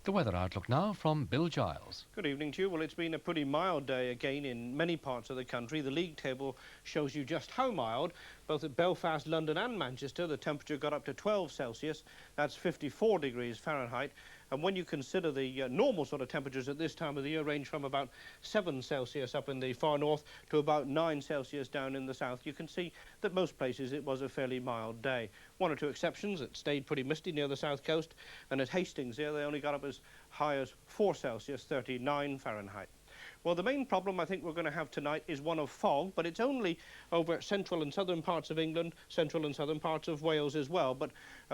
The weather outlook now from Bill Giles. Good evening to you. Well, it's been a pretty mild day again in many parts of the country. The league table shows you just how mild. Both at Belfast, London and Manchester, the temperature got up to 12 Celsius. That's 54 degrees Fahrenheit. And when you consider the normal sort of temperatures at this time of the year range from about 7 Celsius up in the far north to about 9 Celsius down in the south, you can see that most places it was a fairly mild day. One or two exceptions. It stayed pretty misty near the south coast, and at Hastings there they only got up as high as 4 Celsius, 39 Fahrenheit. Well, the main problem I think we're going to have tonight is one of fog, but it's only over central and southern parts of England, central and southern parts of Wales as well. But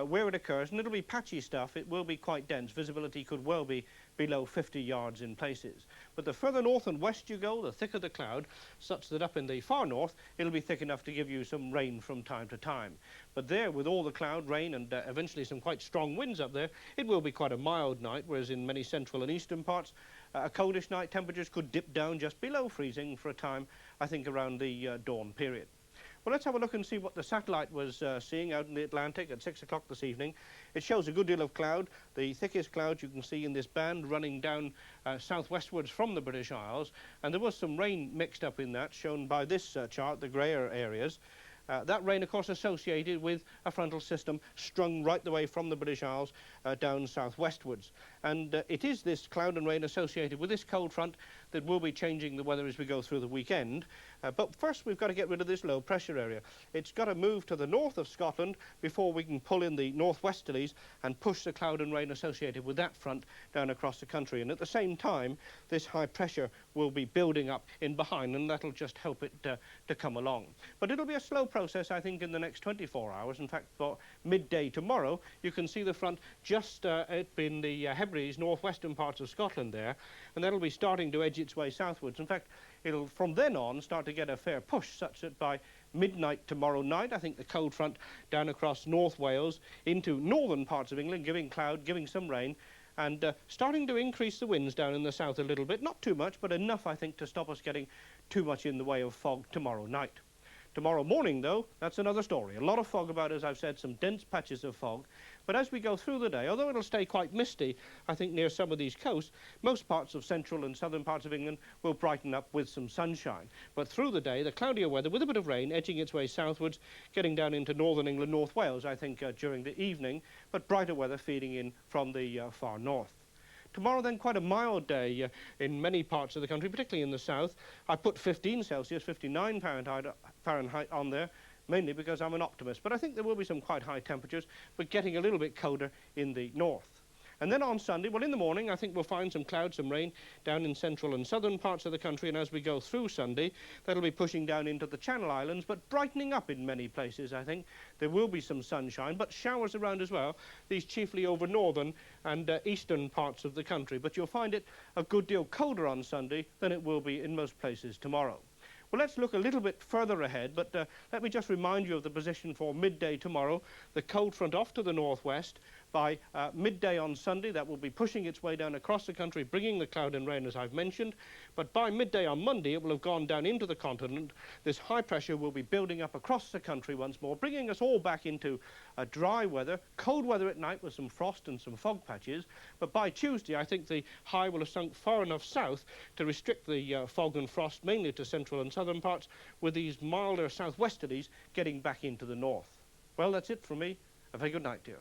where it occurs, and it'll be patchy stuff, it will be quite dense. Visibility could well be below 50 yards in places. But the further north and west you go, the thicker the cloud, such that up in the far north, it'll be thick enough to give you some rain from time to time. But there, with all the cloud, rain, and eventually some quite strong winds up there, it will be quite a mild night, whereas in many central and eastern parts, a coldish night, temperatures could dip down just below freezing for a time, I think, around the dawn period. Well, let's have a look and see what the satellite was seeing out in the Atlantic at 6 o'clock this evening. It shows a good deal of cloud. The thickest cloud you can see in this band running down southwestwards from the British Isles. And there was some rain mixed up in that, shown by this chart, the greyer areas. That rain, of course, associated with a frontal system strung right the way from the British Isles down southwestwards. And it is this cloud and rain associated with this cold front that will be changing the weather as we go through the weekend. But first, we've got to get rid of this low pressure area. It's got to move to the north of Scotland before we can pull in the northwesterlies and push the cloud and rain associated with that front down across the country. And at the same time, this high pressure will be building up in behind, and that'll just help it to come along. But it'll be a slow process, I think, in the next 24 hours. In fact, for midday tomorrow, you can see the front just up in the Hebrides, northwestern parts of Scotland there, and that'll be starting to edge its way southwards. In fact, it'll from then on start to get a fair push, such that by midnight tomorrow night, I think the cold front down across North Wales into northern parts of England, giving cloud, giving some rain, and starting to increase the winds down in the south a little bit. Not too much, but enough, I think, to stop us getting too much in the way of fog tomorrow night. Tomorrow morning, though, that's another story. A lot of fog about, as I've said, some dense patches of fog. But as we go through the day, although it'll stay quite misty, I think, near some of these coasts, most parts of central and southern parts of England will brighten up with some sunshine. But through the day, the cloudier weather, with a bit of rain, edging its way southwards, getting down into northern England, North Wales, I think, during the evening, but brighter weather feeding in from the far north. Tomorrow, then, quite a mild day in many parts of the country, particularly in the south. I put 15 Celsius, 59 Fahrenheit on there, mainly because I'm an optimist. But I think there will be some quite high temperatures, but getting a little bit colder in the north. And then on Sunday, well, in the morning, I think we'll find some clouds, some rain down in central and southern parts of the country. And as we go through Sunday, that'll be pushing down into the Channel Islands, but brightening up in many places, I think. There will be some sunshine, but showers around as well, these chiefly over northern and eastern parts of the country. But you'll find it a good deal colder on Sunday than it will be in most places tomorrow. Well, let's look a little bit further ahead, but let me just remind you of the position for midday tomorrow. The cold front off to the northwest. By midday on Sunday, that will be pushing its way down across the country, bringing the cloud and rain, as I've mentioned. But by midday on Monday, it will have gone down into the continent. This high pressure will be building up across the country once more, bringing us all back into dry weather, cold weather at night with some frost and some fog patches. But by Tuesday, I think the high will have sunk far enough south to restrict the fog and frost, mainly to central and southern parts, with these milder southwesterlies getting back into the north. Well, that's it from me. A very good night, dear.